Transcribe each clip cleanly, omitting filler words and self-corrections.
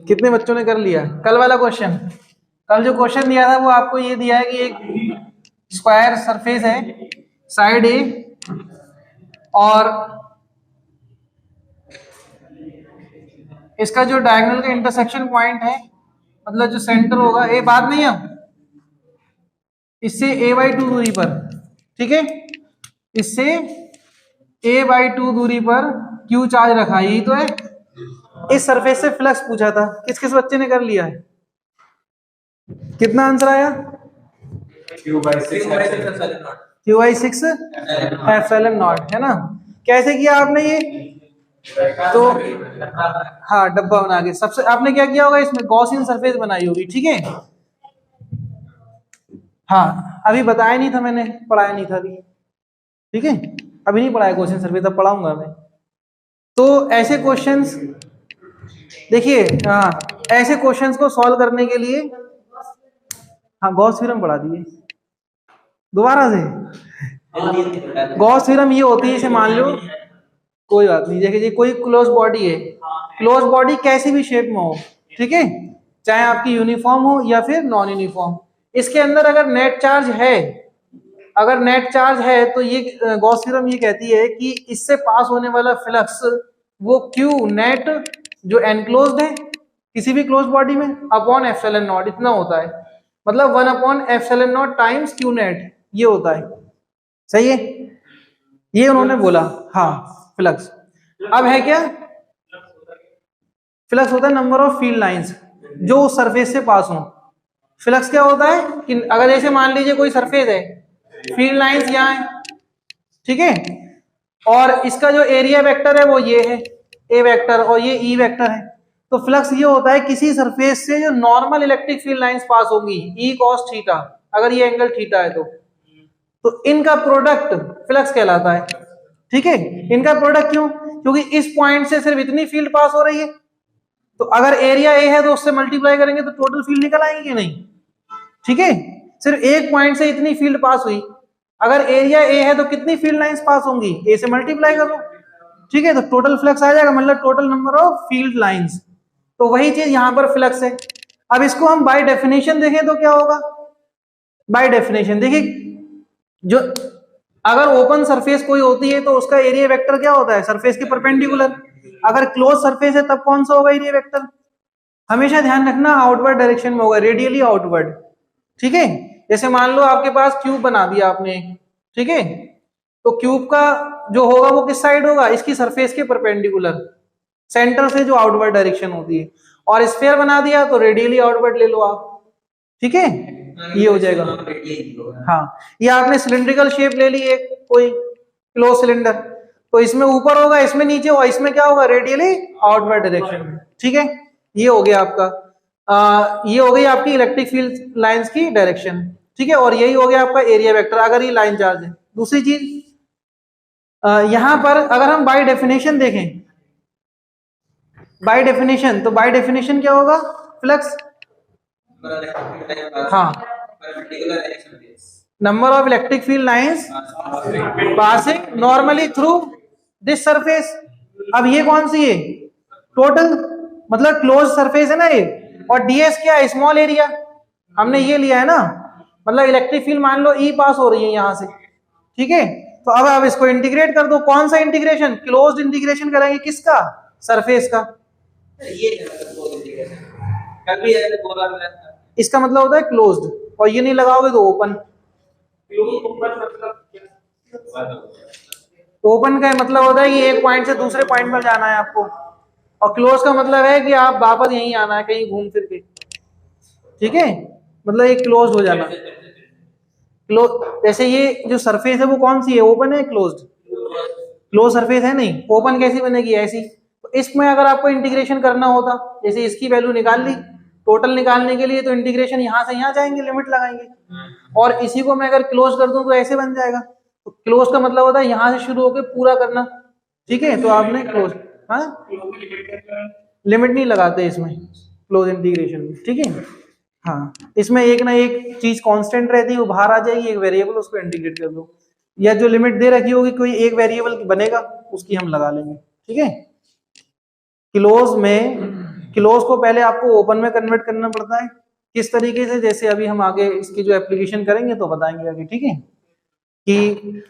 कितने बच्चों ने कर लिया कल वाला क्वेश्चन? कल जो क्वेश्चन दिया था वो आपको ये दिया है कि एक स्क्वायर सरफेस है साइड ए और इसका जो डायगोनल का इंटरसेक्शन पॉइंट है, मतलब जो सेंटर होगा, ए बात नहीं है, इससे a/2 दूरी पर, ठीक है, इससे a/2 दूरी पर q चार्ज रखा है, यही तो है। इस सरफेस से फ्लक्स पूछा था, किस किस बच्चे ने कर लिया है? कितना आंसर आया? q/6 एप्सिलॉन नॉट, है ना। कैसे किया आपने ये? तो हाँ, डब्बा बना के सबसे आपने क्या किया होगा, इसमें गॉसियन सरफेस बनाई होगी, ठीक है। हाँ, अभी बताया नहीं था मैंने, पढ़ाया नहीं था अभी, ठीक है, अभी नहीं पढ़ाया गॉसियन सरफेस, अब पढ़ाऊंगा मैं। तो ऐसे क्वेश्चंस देखिए, हाँ, ऐसे क्वेश्चंस को सॉल्व करने के लिए, हाँ, गॉस थ्योरम पढ़ा दिए दोबारा से। गॉस थ्योरम ये होती है, इसे मान लो, कोई बात नहीं, देखिए कोई क्लोज बॉडी है, क्लोज बॉडी कैसी भी शेप में हो, ठीक है, चाहे आपकी यूनिफॉर्म हो या फिर नॉन यूनिफॉर्म, इसके अंदर अगर नेट चार्ज है, अगर नेट चार्ज है तो ये गॉस थ्योरम ये कहती है कि इससे पास होने वाला फ्लक्स वो क्यू नेट जो एनक्लोज्ड है किसी भी क्लोज बॉडी में अपॉन एप्सिलॉन नॉट इतना होता है, मतलब 1/एप्सिलॉन नॉट टाइम्स क्यू नेट, ये होता है, सही है, ये उन्होंने बोला। हाँ, फ्लक्स अब है क्या? फ्लक्स होता है नंबर ऑफ फील्ड लाइंस जो उस सरफेस से पास हो। फ्लक्स क्या होता है कि अगर ऐसे मान लीजिए कोई सरफेस है, फील्ड लाइंस यहाँ है, ठीक है, और इसका जो एरिया वेक्टर है वो ये है ए वेक्टर और ये ई वेक्टर है, तो फ्लक्स ये होता है किसी सरफेस से जो normal electric field lines pass होगी ई कॉस थीटा, अगर ये एंगल थीटा है तो इनका प्रोडक्ट फ्लक्स कहलाता है, ठीक है। इनका प्रोडक्ट क्यों? क्योंकि इस पॉइंट से सिर्फ इतनी फील्ड पास हो रही है, तो अगर एरिया ए है तो उससे मल्टीप्लाई करेंगे तो टोटल फील्ड निकल आएंगे कि नहीं, ठीक है। सिर्फ एक पॉइंट से इतनी फील्ड पास हुई, अगर एरिया ए है तो कितनी फील्ड लाइंस पास होंगी, ए से मल्टीप्लाई करो, ठीक है, तो टोटल फ्लक्स आ जाएगा, मतलब total number of field lines. तो वही चीज यहां पर फ्लक्स है। अब इसको हम बाय डेफिनेशन देखें तो क्या होगा? बाय डेफिनेशन देखिए, जो अगर ओपन सरफेस कोई होती है तो उसका एरिया वेक्टर क्या होता है? सरफेस के परपेंडिकुलर। अगर क्लोज सरफेस है तब कौन सा होगा एरिया वेक्टर? हमेशा ध्यान रखना आउटवर्ड डायरेक्शन में होगा, रेडियली आउटवर्ड, ठीक है। जैसे मान लो आपके पास क्यूब बना दिया आपने, ठीक है, तो क्यूब का जो होगा वो किस साइड होगा? इसकी सरफेस के परपेंडिकुलर, सेंटर से जो आउटवर्ड डायरेक्शन होती है। और स्फीयर बना दिया तो रेडियली आउटवर्ड ले लो आप, ठीक है, ये हो जाएगा। हाँ, ये आपने सिलिंड्रिकल शेप ले ली एक कोई क्लोज सिलेंडर, तो इसमें ऊपर होगा, इसमें नीचे होगा, इसमें क्या होगा? रेडियली आउटवर्ड डायरेक्शन में, ठीक है। ये हो गया आपका ये हो गई आपकी इलेक्ट्रिक फील्ड लाइंस की डायरेक्शन, ठीक है, और यही हो गया आपका एरिया वेक्टर अगर ये लाइन चार्ज है। दूसरी चीज यहां पर अगर हम बाय डेफिनेशन देखें, बाय डेफिनेशन, तो बाय डेफिनेशन क्या होगा? फ्लक्स, हाँ, number of electric field lines passing normally through this surface. अब ये कौन सी है? टोटल, मतलब क्लोज सरफेस है ना ये, और डीएस क्या है? स्मॉल एरिया, हमने ये लिया है ना, मतलब इलेक्ट्रिक फील्ड मान लो ई पास हो रही है यहां से, ठीक है। तो अब आप इसको इंटीग्रेट कर दो, कौन सा इंटीग्रेशन? क्लोज्ड इंटीग्रेशन करेंगे, किसका? सरफेस का। इसका मतलब होता है क्लोज्ड, और ये नहीं लगाओगे तो ओपन। ओपन का मतलब होता है कि एक पॉइंट से दूसरे पॉइंट पर जाना है आपको, और क्लोज का मतलब है कि आप वापस यहीं आना है कहीं घूम फिर के, ठीक है, मतलब ये क्लोज हो जाना। क्लोज, जैसे ये जो सरफेस है वो कौन सी है? ओपन है, क्लोज्ड? क्लोज सरफेस है नहीं, ओपन कैसी बनेगी? ऐसी। तो इसमें अगर आपको इंटीग्रेशन करना होता, जैसे इसकी वैल्यू निकाल ली, टोटल निकालने के लिए तो इंटीग्रेशन यहां से यहां जाएंगे, लिमिट लगाएंगे, और इसी को मैं अगर क्लोज कर दूं तो ऐसे बन जाएगा। तो क्लोज का मतलब होता है यहां से शुरू होकर पूरा करना, ठीक है, तो आपने क्लोज, हाँ, लिमिट नहीं लगाते इसमें क्लोज इंटीग्रेशन में, ठीक है। हाँ, इसमें एक ना एक चीज कांस्टेंट रहती है, वो बाहर आ जाएगी, एक वेरिएबल, उसको इंटीग्रेट कर दो, या जो लिमिट दे रखी होगी कोई एक वेरिएबल बनेगा उसकी हम लगा लेंगे, ठीक है। क्लोज को पहले आपको ओपन में कन्वर्ट करना पड़ता है। किस तरीके से, जैसे अभी हम आगे इसकी जो एप्लीकेशन करेंगे तो बताएंगे आगे, ठीक है। कि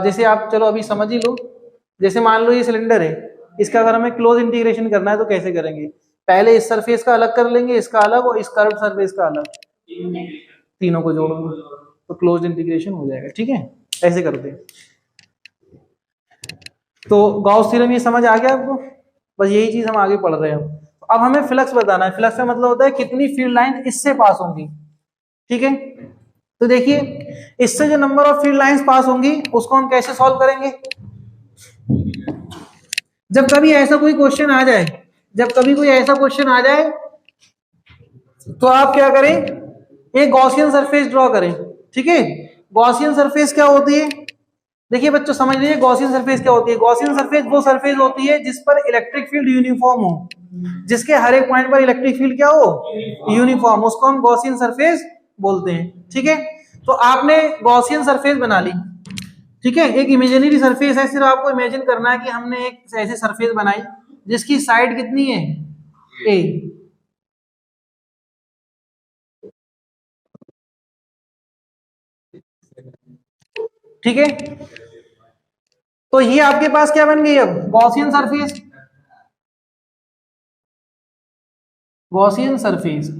जैसे आप चलो अभी समझ ही लो, जैसे मान लो ये सिलेंडर है, इसका अगर हमें क्लोज इंटीग्रेशन करना है तो कैसे करेंगे? पहले इस सरफेस का अलग कर लेंगे, इसका अलग, और इस कर्व सरफेस का अलग, तीनों को जोड़ोगे तो क्लोज इंटीग्रेशन हो जाएगा, ठीक है। ऐसे करते हैं। तो गॉस थ्योरम ये समझ आ गया आपको? बस यही चीज हम आगे पढ़ रहे हैं। अब हमें फ्लक्स बताना है। फ्लक्स का मतलब होता है कितनी फील्ड लाइन इससे पास होंगी, ठीक है। तो देखिए, इससे जो number of field lines pass होंगी उसको हम कैसे सॉल्व करेंगे? जब कभी ऐसा कोई क्वेश्चन आ जाए, जब कभी कोई ऐसा क्वेश्चन आ जाए तो आप क्या करें, एक गॉसियन सरफेस ड्रॉ करें, ठीक है। गॉसियन सरफेस क्या होती है? देखिए बच्चों समझ लीजिए, गॉसियन सरफेस क्या होती है। गॉसियन सरफेस वो सरफेस होती है जिस पर इलेक्ट्रिक फील्ड यूनिफॉर्म हो, जिसके हर एक पॉइंट पर इलेक्ट्रिक फील्ड क्या हो, यूनिफॉर्म, उसको हम गॉसियन सरफेस बोलते हैं, ठीक है। तो आपने गॉसियन सरफेस बना ली, ठीक है। एक इमेजिनरी सरफेस है, सिर्फ आपको इमेजिन करना है कि हमने एक ऐसी सरफेस बनाई जिसकी साइड कितनी है, ए, ठीक है। तो ये आपके पास क्या बन गई अब, गॉसियन सरफेस। गॉसियन सरफेस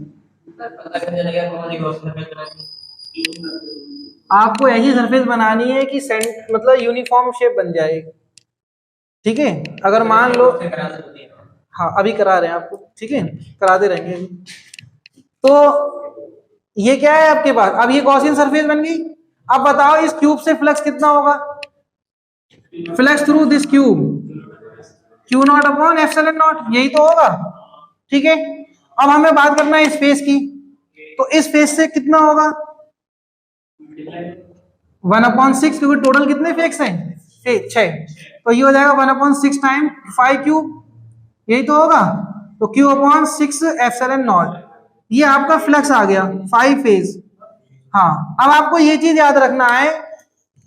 आपको ऐसी सरफेस बनानी है कि मतलब यूनिफॉर्म शेप बन जाए, ठीक है। अगर मान लो, हाँ अभी करा रहे हैं आपको, ठीक है, कराते रहेंगे अभी। तो ये क्या है आपके पास, अब ये गॉसियन सरफेस बन गई। अब बताओ इस क्यूब से फ्लक्स कितना होगा? Flux through this cube Q not upon epsilon not, यही तो होगा, ठीक है। अब हमें बात करना है इस फेस की, तो इस फेस से कितना होगा, 1/6, क्योंकि टोटल कितने फेस हैं, 6, तो ये हो जाएगा 1/6 टाइम 5 क्यूब, यही तो होगा। तो क्यू अपॉन 6 एप्सिलॉन नॉट, ये आपका फ्लक्स आ गया 5 फेज। हाँ, अब आपको ये चीज याद रखना है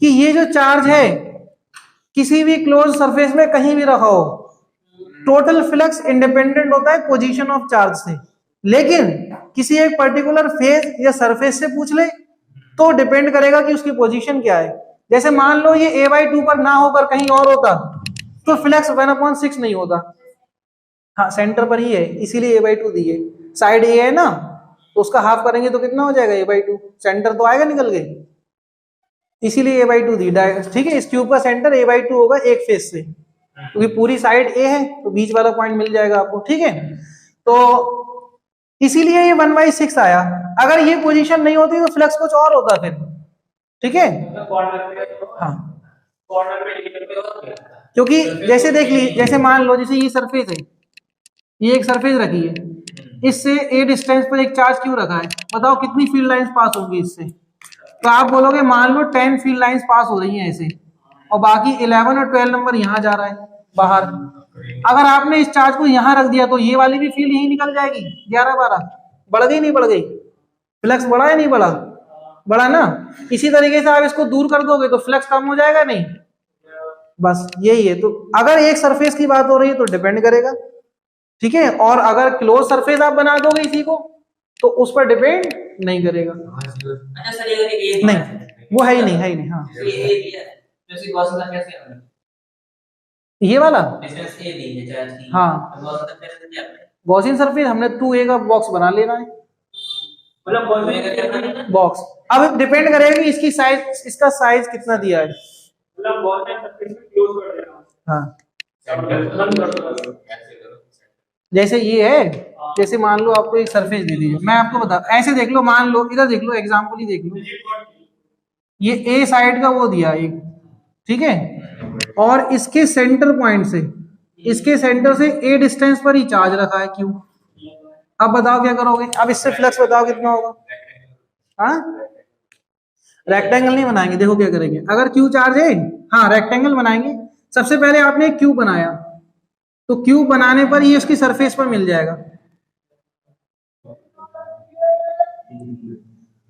कि ये जो चार्ज है किसी भी क्लोज सरफेस में कहीं भी रखा हो, टोटल फ्लक्स इंडिपेंडेंट होता है पोजीशन ऑफ चार्ज से। लेकिन किसी एक पर्टिकुलर फेज या सरफेस से पूछ ले तो डिपेंड करेगा कि उसकी पोजीशन क्या है। जैसे मान लो ये a/2 पर ना होकर कहीं और होता तो फ्लक्स 1/6 नहीं होता। हाँ, सेंटर पर ही है इसीलिए a/2 दी है। साइड ए है ना, तो उसका हाफ करेंगे तो कितना हो जाएगा a/2, सेंटर तो आएगा निकल के, इसीलिए a/2 दी, ठीक है। इस क्यूब का सेंटर a/2 होगा एक फेस से, क्योंकि पूरी साइड ए है तो बीच वाला पॉइंट मिल जाएगा आपको, ठीक है। तो इसीलिए ये 1/6 आया। अगर ये पोजीशन नहीं होती तो फ्लक्स कुछ और होता फिर, ठीक है। हाँ, क्योंकि जैसे देख ली, जैसे मान लो जैसे ये सरफेस है, ये एक सरफेस रखी है, इससे ए डिस्टेंस पर एक चार्ज क्यों रखा है, बताओ कितनी फील्ड लाइंस पास होंगी इससे? तो आप बोलोगे मान लो 10 फील्ड लाइंस पास हो रही हैं ऐसे, और बाकी 11 और 12 नंबर यहाँ जा रहा है बाहर। अगर आपने इस चार्ज को यहाँ रख दिया तो ये वाली भी फील्ड यही निकल जाएगी, 11-12, बढ़ गई नहीं बढ़ गई, फ्लक्स बढ़ा है नहीं बढ़ा, बढ़ा ना। इसी तरीके से आप इसको दूर कर दोगे तो फ्लक्स कम हो जाएगा नहीं, बस यही है। तो अगर एक सरफेस की बात हो रही है तो डिपेंड करेगा, ठीक है। और अगर क्लोज सरफेस आप बना दोगे इसी को तो उस पर डिपेंड नहीं करेगा। नहीं, वो है ही नहीं, है ही नहीं। हाँ, ये वाला, हाँ, गॉसियन सरफेस हमने 2a का बॉक्स बना लेना है, बॉक्स। अब डिपेंड करेगा कि इसकी साइज, इसका साइज कितना दिया है, हाँ। जैसे ये है, जैसे मान लो आपको एक सरफेस दे दीजिए, मैं आपको बता, ऐसे देख लो, मान लो इधर देख लो, एग्जांपल ही देख लो, ये ए साइड का वो दिया एक, ठीक है, और इसके सेंटर पॉइंट से, इसके सेंटर से ए डिस्टेंस पर ही चार्ज रखा है क्यू। अब बताओ क्या करोगे, अब इससे फ्लक्स बताओ कितना होगा? हाँ, रेक्टेंगल नहीं बनाएंगे, देखो क्या करेंगे, अगर क्यू चार्ज है, हाँ रेक्टेंगल बनाएंगे। सबसे पहले आपने क्यू बनाया, तो क्यूब बनाने पर ये उसकी सरफेस पर मिल जाएगा,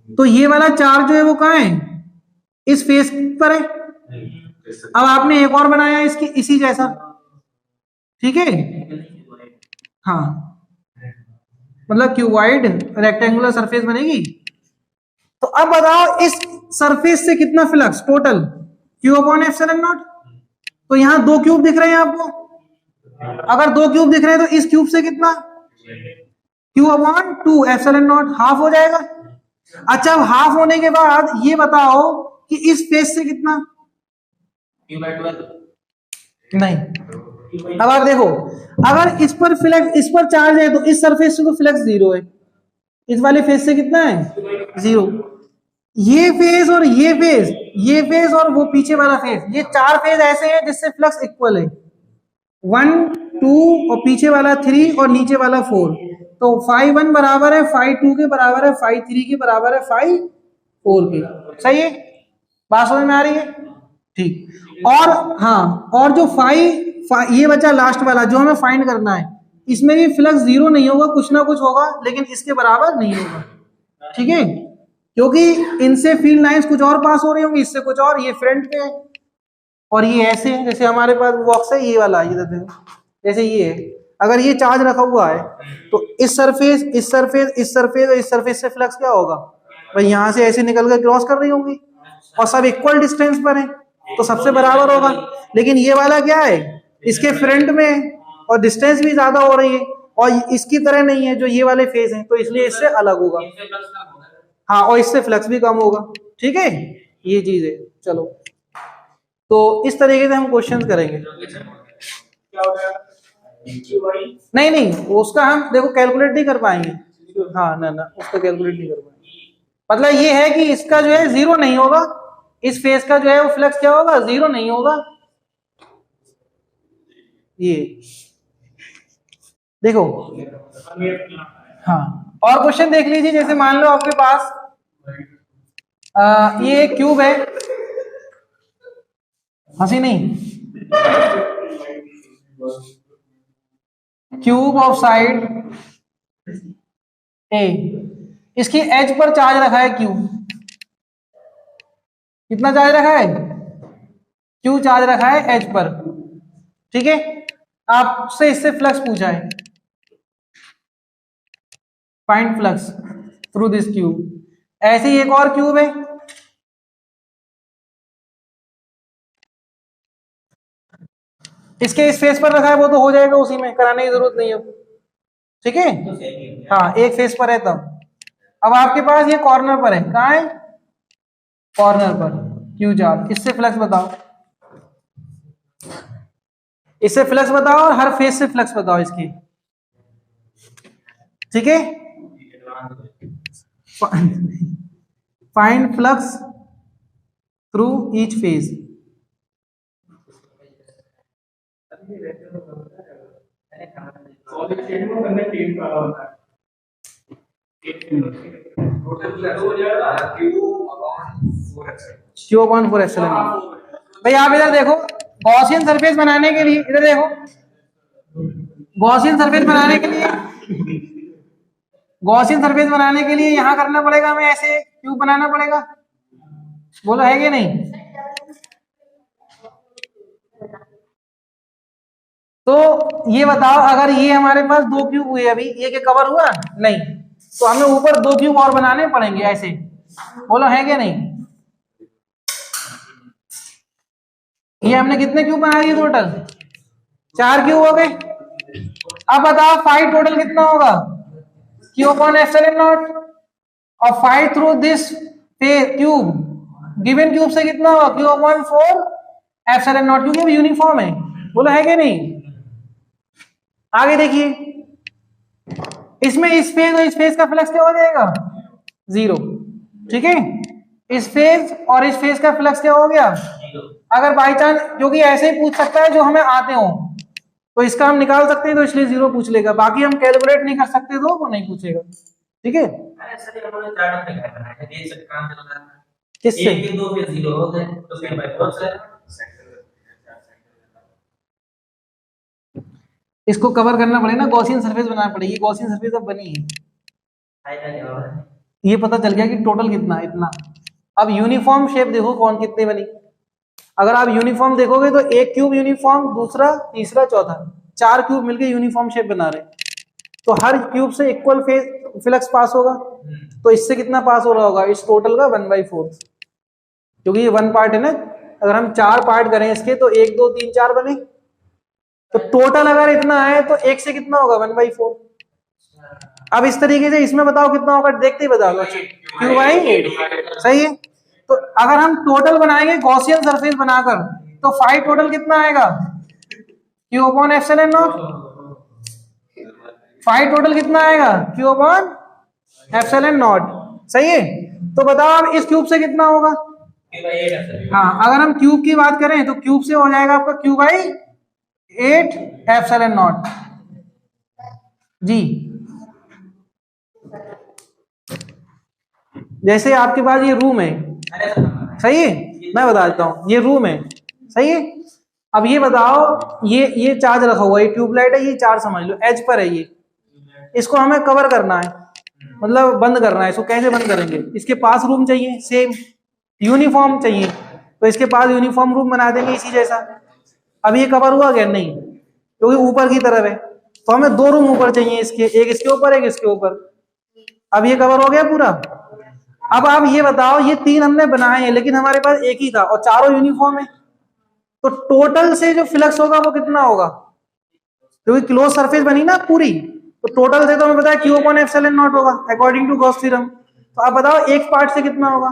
तो ये वाला चार्ज जो है वो कहाँ है, इस फेस पर है। अब आपने एक और बनाया इसकी इसी जैसा, ठीक है, हाँ, मतलब क्यूबॉइड रेक्टेंगुलर सरफेस बनेगी। तो अब बताओ इस सरफेस से कितना flux total, Q upon epsilon naught. तो यहां 2 क्यूब दिख रहे हैं आपको, अगर 2 क्यूब दिख रहे हैं तो इस क्यूब से कितना, Q upon 2 epsilon not, half हो जाएगा। अच्छा अब हाफ होने के बाद ये बताओ कि इस फेस से कितना, नहीं। अब आप देखो, अगर इस पर फ्लक्स, इस पर चार्ज है तो इस सरफेस से तो फ्लक्स 0 है, इस वाले फेस से कितना है 0। ये फेज और ये फेज, ये फेज और वो पीछे वाला फेज, ये 4 फेज ऐसे हैं जिससे फ्लक्स इक्वल है, 1 2 और पीछे वाला 3 और नीचे वाला 4। तो फाई 1 बराबर है फाई 2 के बराबर है, फाई 3 के बराबर है फाई 4 के। सही है, बात समझ में आ रही है, ठीक। और हाँ, और जो ये बचा लास्ट वाला जो हमें फाइंड करना है, इसमें भी फ्लक्स 0 नहीं होगा, कुछ ना कुछ होगा लेकिन इसके बराबर नहीं होगा, ठीक है, क्योंकि इनसे फील्ड लाइंस कुछ और पास हो रही होंगी, इससे कुछ और, ये फ्रंट पे है और ये ऐसे है, जैसे हमारे पास बॉक्स है ये वाला, ये जैसे ये है, अगर ये चार्ज रखा हुआ है तो इस सरफेस इस सरफेस इस सरफेस और इस सरफेस से फ्लक्स क्या होगा भाई, यहां से ऐसे निकल कर क्रॉस कर रही होंगी और सब इक्वल डिस्टेंस पर है तो सबसे बराबर होगा। लेकिन ये वाला क्या है, इसके फ्रंट में और डिस्टेंस भी ज्यादा हो रही है और इसकी तरह नहीं है जो ये वाले फेस हैं, तो इसलिए इससे अलग होगा। हाँ, और इससे फ्लक्स भी कम होगा, ठीक है, ये चीज है। चलो तो इस तरीके से हम क्वेश्चन करेंगे। नहीं नहीं, उसका हम देखो कैलकुलेट नहीं कर पाएंगे, हाँ ना ना, उसका कैलकुलेट नहीं कर पाएंगे। मतलब ये है कि इसका जो है 0 नहीं होगा, इस फेस का जो है वो फ्लक्स क्या होगा 0 नहीं होगा। ये देखो, हाँ, और क्वेश्चन देख लीजिए, जैसे मान लो आपके पास ये एक क्यूब है, हंसी नहीं, क्यूब ऑफ साइड ए, इसकी एज पर चार्ज रखा है क्यू, कितना चार्ज रखा है क्यू चार्ज रखा है एज पर, ठीक है। आपसे इससे फ्लक्स पूछा है, find flux through this cube. ऐसे ही एक और क्यूब है, इसके इस फेस पर रखा है, वो तो हो जाएगा, उसी में कराने की जरूरत नहीं है, ठीक है। हाँ, एक फेस पर है तब। अब आपके पास ये कॉर्नर पर है, कहाँ है कॉर्नर पर क्यू चार्ज, इससे फ्लक्स बताओ, इससे फ्लक्स बताओ और हर फेस से फ्लक्स बताओ इसकी, ठीक है। Find flux through each phase. Q upon 4 epsilon. भाई आप इधर देखो, गॉसियन सरफेस बनाने के लिए, इधर देखो, गॉसियन सरफेस बनाने के लिए, गॉसियन सरफेस बनाने के लिए यहां करना पड़ेगा, हमें ऐसे क्यूब बनाना पड़ेगा, बोलो है कि नहीं। तो ये बताओ, अगर ये हमारे पास 2 क्यूब हुए, अभी ये के कवर हुआ नहीं, तो हमें ऊपर 2 क्यूब और बनाने पड़ेंगे ऐसे, बोलो है क्या नहीं। ये हमने कितने क्यूब बना दिए टोटल, 4 क्यूब हो गए। अब बताओ फाइव टोटल कितना होगा, क्यू अपॉन एप्सिलॉन नॉट, और five through this cube, given cube से कितना होगा क्यू अपॉन 4 एप्सिलॉन नॉट, क्योंकि अब यूनिफॉर्म है, बोलो है कि नहीं। आगे देखिए, इसमें इस फेज और इस फेज का फ्लक्स क्या हो जाएगा 0, ठीक है। इस फेज और इस फेज का फ्लक्स क्या हो गया, अगर बाई चांस, जो कि ऐसे ही पूछ सकता है जो हमें आते हो, तो इसका हम निकाल सकते हैं, तो इसलिए 0 पूछ लेगा, बाकी हम कैलकुलेट नहीं कर सकते तो वो नहीं पूछेगा, ठीक है। किससे इसको कवर करना पड़ेगा ना, गॉसियन सरफेस बनाना पड़ेगी, गॉसियन सरफेस अब बनी है, ये पता चल गया कि टोटल कितना, इतना। अब यूनिफॉर्म शेप देखो कौन कितनी बनी, अगर आप यूनिफॉर्म देखोगे तो एक क्यूब यूनिफॉर्म, दूसरा, तीसरा, चौथा, 4 क्यूब मिलके यूनिफॉर्म शेप बना रहे, तो हर क्यूब से इक्वल फ्लक्स पास होगा, तो इससे कितना पास हो रहा होगा, इस टोटल का 1/4, क्योंकि ये 1 पार्ट है ना। अगर हम 4 पार्ट करें इसके तो 1 2 3 4 बने, तो टोटल अगर इतना है तो 1 से कितना होगा 1/4। अब इस तरीके से इसमें बताओ कितना होगा, देखते ही बता दो। Q/8 सही है। तो अगर हम टोटल बनाएंगे गॉसियन सरफेस बनाकर तो फाई टोटल कितना आएगा, Q/ε0। फाई टोटल कितना आएगा, Q/ε0। सही है। तो बताओ अब इस क्यूब से कितना होगा। हाँ, अगर हम क्यूब की बात करें तो क्यूब से हो जाएगा आपका Q/8ε0 जी। जैसे आपके पास ये रूम है, सही है, मैं बता देता हूं, ये रूम है, सही है। अब ये बताओ, ये चार्ज रखा हुआ है, ट्यूबलाइट है, ये चार्ज समझ लो एज पर है, ये इसको हमें कवर करना है, मतलब बंद करना है। इसको कैसे बंद करेंगे, इसके पास रूम चाहिए, सेम यूनिफॉर्म चाहिए, तो इसके पास यूनिफॉर्म रूम बना देंगे इसी जैसा। अब ये कवर हुआ क्या, नहीं, क्योंकि ऊपर की तरफ है, तो हमें 2 रूम ऊपर चाहिए इसके, एक इसके ऊपर एक इसके ऊपर। अब ये कवर हो गया पूरा। अब आप ये बताओ, ये 3 हमने बनाए हैं लेकिन हमारे पास एक ही था और चारों यूनिफॉर्म है, तो टोटल से जो फ्लक्स होगा वो कितना होगा, क्योंकि क्लोज सरफेस बनी ना पूरी, तो टोटल से तो हमें पता है Q/ε0 होगा अकॉर्डिंग टू गॉस थ्योरम। तो आप बताओ एक पार्ट से कितना होगा,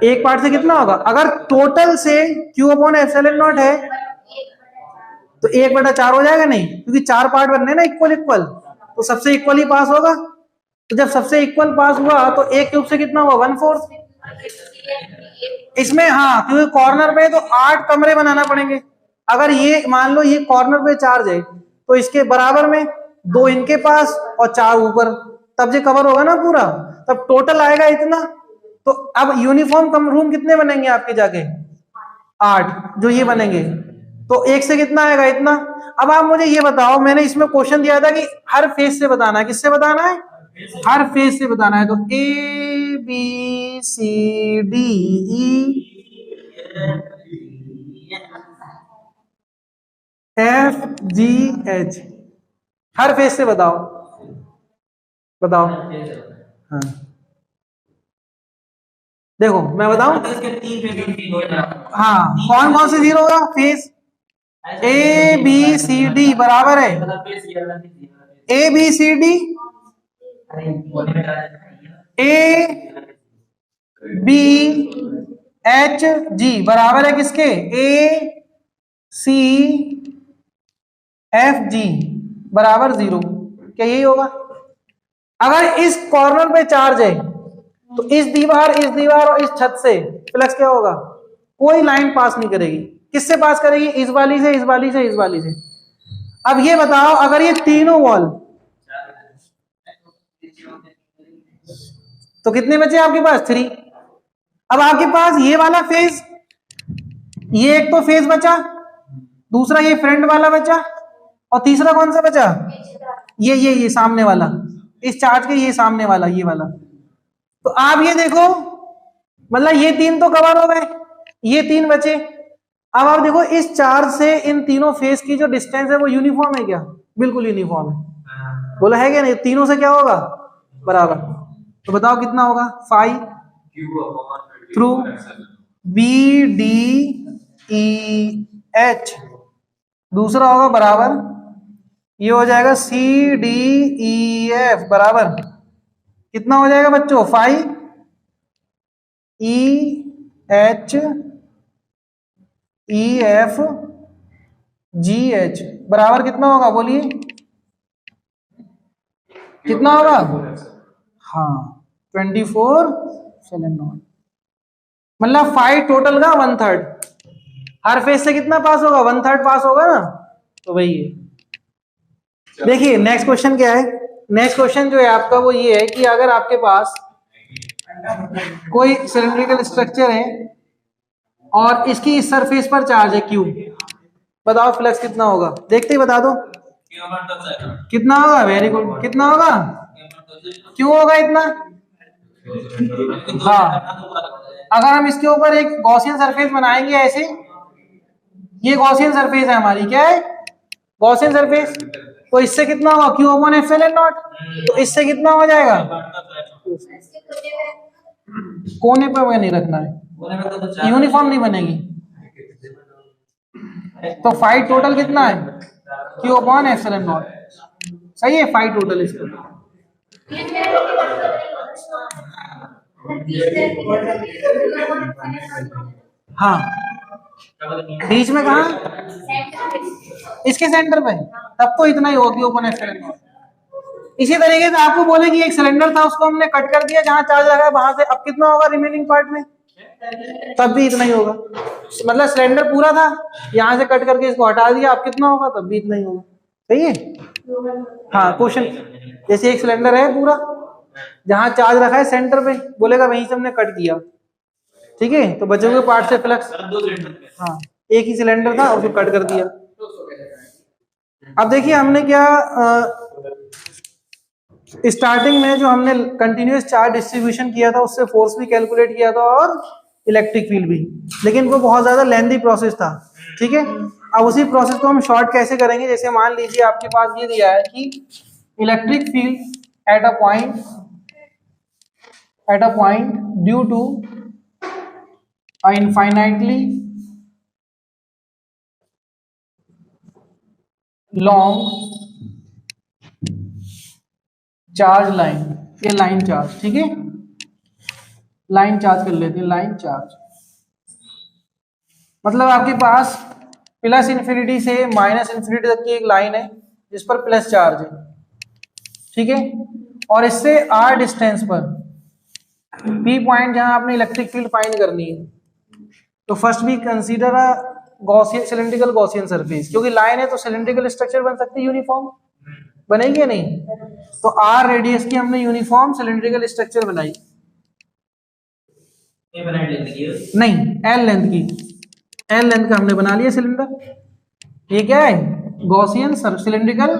एक पार्ट से कितना होगा। अगर टोटल से Q/ε0 है तो 1/4 हो जाएगा, नहीं, क्योंकि 4 पार्ट बनने ना इक्वल इक्वल, तो सबसे इक्वल ही पास होगा। तो जब सबसे इक्वल पास हुआ तो एक क्यूब से कितना हुआ 1/4। इसमें हाँ, क्योंकि कॉर्नर पे तो 8 कमरे बनाना पड़ेंगे। अगर ये मान लो ये कॉर्नर पे चार्ज है तो इसके बराबर में 2 इनके पास और 4 ऊपर, तब ये कवर होगा ना पूरा, तब टोटल आएगा इतना। तो अब यूनिफॉर्म रूम कितने बनेंगे आपके जाके, 8 जो ये बनेंगे, तो एक से कितना आएगा, इतना। अब आप मुझे ये बताओ, मैंने इसमें क्वेश्चन दिया था कि हर फेज से बताना है, किससे बताना है, हर फेज से बताना है। तो ABCDEFGH, हर फेज से बताओ, बताओ। हाँ देखो मैं बताऊं, हाँ कौन कौन से 0 होगा, फेज ABCD बराबर है ABCD ABHG बराबर है किसके, ACFG बराबर 0। क्या यही होगा। अगर इस कॉर्नर पे चार्ज है तो इस दीवार और इस छत से फ्लक्स क्या होगा, कोई लाइन पास नहीं करेगी। किससे पास करेगी, इस वाली से, इस वाली से, इस वाली से। अब ये बताओ, अगर ये तीनों वॉल, तो कितने बचे आपके पास, 3। अब आपके पास ये वाला फेज, ये एक तो फेज बचा, दूसरा ये फ्रंट वाला बचा, और तीसरा कौन सा बचा, ये सामने वाला, इस चार्ज के ये सामने वाला, ये वाला। तो आप ये देखो, मतलब ये 3 तो कवर हो गए, ये 3 बचे। अब आप देखो इस चार्ज से इन तीनों फेस की जो डिस्टेंस है वो यूनिफॉर्म है क्या, बिल्कुल यूनिफॉर्म है, बोला है क्या नहीं, तीनों से क्या होगा बराबर। तो बताओ कितना होगा, 5 थ्रू BDEH, दूसरा होगा बराबर, ये हो जाएगा CDEF बराबर कितना हो जाएगा बच्चों, 5EHEFGH बराबर कितना होगा, बोलिए कितना होगा। हाँ 24/7, मतलब 5 टोटल का 1/3, हर फेज से कितना पास होगा, 1/3 पास होगा ना, तो वही है। देखिए नेक्स्ट क्वेश्चन क्या है, नेक्स्ट क्वेश्चन जो है आपका वो ये है कि अगर आपके पास कोई सिलिंड्रिकल स्ट्रक्चर है और इसकी इस सरफेस पर चार्ज है Q, बताओ फ्लक्स कितना होगा, देखते ही बता दो कितना होगा। वेरी गुड, कितना होगा, क्यों होगा इतना। हाँ, अगर हम इसके ऊपर एक गॉसियन सरफेस बनाएंगे ऐसे, ये गॉसियन सरफेस है हमारी, क्या है, गॉसियन सरफेस। तो इससे कितना होगा क्यू अपॉन एप्सिलॉन नॉट, तो इससे कितना हो जाएगा, कोने पे नहीं रखना है, यूनिफॉर्म नहीं बनेगी। तो फाई टोटल कितना है क्यू अपॉन एप्सिलॉन नॉट, सही है फाई टोटल इसका। हाँ बीच में कहा, इसके सेंटर पे, तब तो इतना ही होगा क्यू अपॉन एप्सिलॉन नॉट। इसी तरीके से आपको बोले कि एक सिलेंडर था उसको हमने कट कर दिया, जहां चार्ज लगा है वहां से, अब कितना होगा रिमेनिंग पार्ट में, तब भी इतना ही होगा। मतलब सिलेंडर पूरा था, यहां से कट करके इसको हटा दिया, अब कितना होगा, तब भी इतना ही होगा। सही है। हाँ क्वेश्चन जैसे एक सिलेंडर है पूरा, जहां चार्ज रखा है सेंटर पे, बोलेगा वहीं से हमने कट किया, ठीक है, तो बचे हुए पार्ट से फ्लक्स, हाँ एक ही सिलेंडर था और फिर कट कर दिया। अब देखिए हमने क्या स्टार्टिंग में जो हमने कंटिन्यूअस चार्ज डिस्ट्रीब्यूशन किया था, उससे फोर्स भी कैलकुलेट किया था और इलेक्ट्रिक फील्ड भी, लेकिन वो बहुत ज्यादा लेंथी प्रोसेस था, ठीक है। अब उसी प्रोसेस को हम शॉर्ट कैसे करेंगे, जैसे मान लीजिए आपके पास ये दिया है कि electric field at a point due to a infinitely long charge line, ये लाइन चार्ज, ठीक है, लाइन चार्ज कर लेते हैं, लाइन चार्ज मतलब आपके पास प्लस इन्फिनिटी से माइनस इन्फिनिटी तक की एक लाइन है जिस पर प्लस चार्ज है, ठीक है, और इससे आर डिस्टेंस पर पी पॉइंट जहां आपने इलेक्ट्रिक फील्ड फाइंड करनी है, तो first we consider a Gaussian cylindrical Gaussian surface, क्योंकि लाइन है तो सिलेंड्रिकल स्ट्रक्चर बन सकती है, यूनिफॉर्म बनेगी या नहीं, तो आर रेडियस की हमने यूनिफॉर्म सिलेंड्रिकल स्ट्रक्चर बनाई, नहीं एल लेंथ की, एल लेंथ का हमने बना लिया सिलेंडर, ये क्या है गॉसियन सिलेंड्रिकल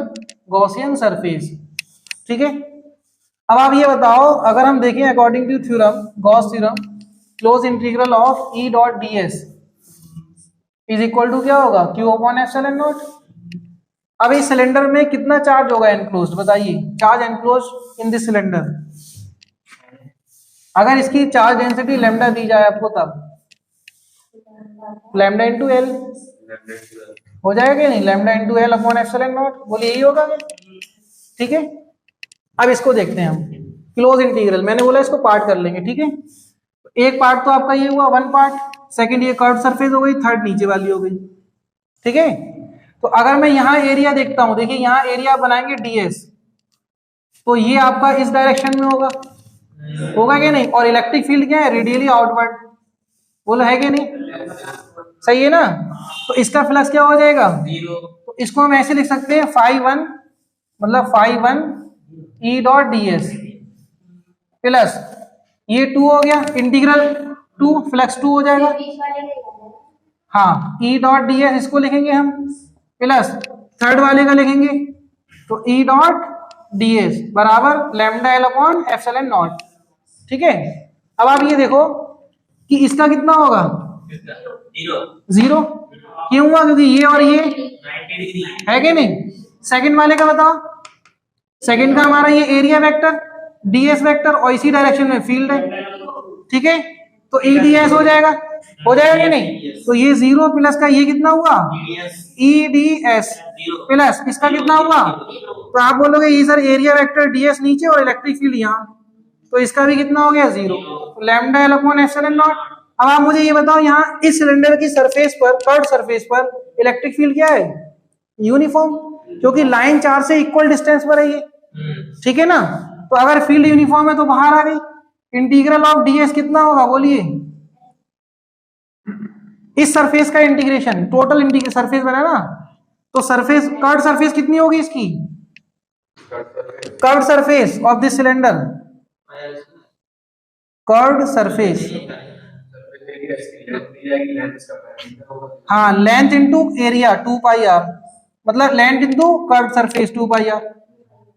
गॉसियन सरफेस, ठीक है। अब आप ये बताओ, अगर हम देखें according to theorem Gauss theorem, close integral of E dot D s is equal to क्या होगा क्यू अपॉन एप्सिलॉन नॉट। अब इस सिलेंडर में कितना चार्ज होगा एनक्लोज्ड, बताइए, charge enclosed in this cylinder, अगर इसकी चार्ज डेंसिटी लैम्डा दी जाए आपको, तब लैम्डा इंटू एल हो जाएगा कि नहीं, lambda into L upon epsilon not, बोलिए यही होगा, ठीक है। अब इसको देखते हैं हम क्लोज इंटीग्रल, मैंने बोला इसको पार्ट कर लेंगे, ठीक है। एक पार्ट तो आपका ये हुआ वन पार्ट, सेकंड ये कर्व सरफेस हो गई, थर्ड नीचे वाली हो गई, ठीक है। तो अगर मैं यहाँ एरिया देखता हूं, देखिए यहाँ एरिया बनाएंगे डीएस, तो ये आपका इस डायरेक्शन में होगा, होगा क्या नहीं, और इलेक्ट्रिक फील्ड क्या है रेडियली आउटवर्ड, बोला है कि नहीं, सही है ना, तो इसका फ्लक्स क्या हो जाएगा, तो इसको हम ऐसे लिख सकते हैं फाई वन, मतलब phi one E dot D s plus ये 2 हो गया इंटीग्रल 2 फ्लक्स 2 हो जाएगा, हाँ ई डॉट डी एस इसको लिखेंगे हम, प्लस थर्ड वाले का लिखेंगे, तो ई डॉट डी एस बराबर lambda L upon epsilon not, ठीक है। अब आप ये देखो कि इसका कितना होगा, जीरो, क्यों हुआ, क्योंकि ये और ये है कि नहीं। सेकंड वाले का बताओ, सेकंड का हमारा ये एरिया वेक्टर डीएस वेक्टर और इसी डायरेक्शन में फील्ड है, ठीक है, तो ई डी एस हो जाएगा कि नहीं, तो ये जीरो प्लस का ये कितना हुआ ई डी एस प्लस इसका कितना हुआ, तो आप बोलोगे ये सर एरिया वेक्टर डीएस नीचे और इलेक्ट्रिक फील्ड यहाँ, तो इसका भी कितना हो गया zero, lambda L upon epsilon not. अब आप मुझे ये बताओ, यहाँ इस सिलेंडर की सरफेस पर, कर्व सरफेस पर इलेक्ट्रिक फील्ड क्या है, यूनिफॉर्म, क्योंकि लाइन चार्ज से इक्वल डिस्टेंस पर है ये, ठीक है ना, तो अगर फील्ड यूनिफॉर्म है तो बाहर आ गई, इंटीग्रल ऑफ डीएस कितना होगा बोलिए, इस सरफेस का इंटीग्रेशन, टोटल इंटीग्रेशन सरफेस बना ना, तो सरफेस कर्व सरफेस कितनी होगी इसकी, curve surface of this cylinder, curve surface, हाँ length into area 2 pi R, मतलब length into curve surface 2 pi R,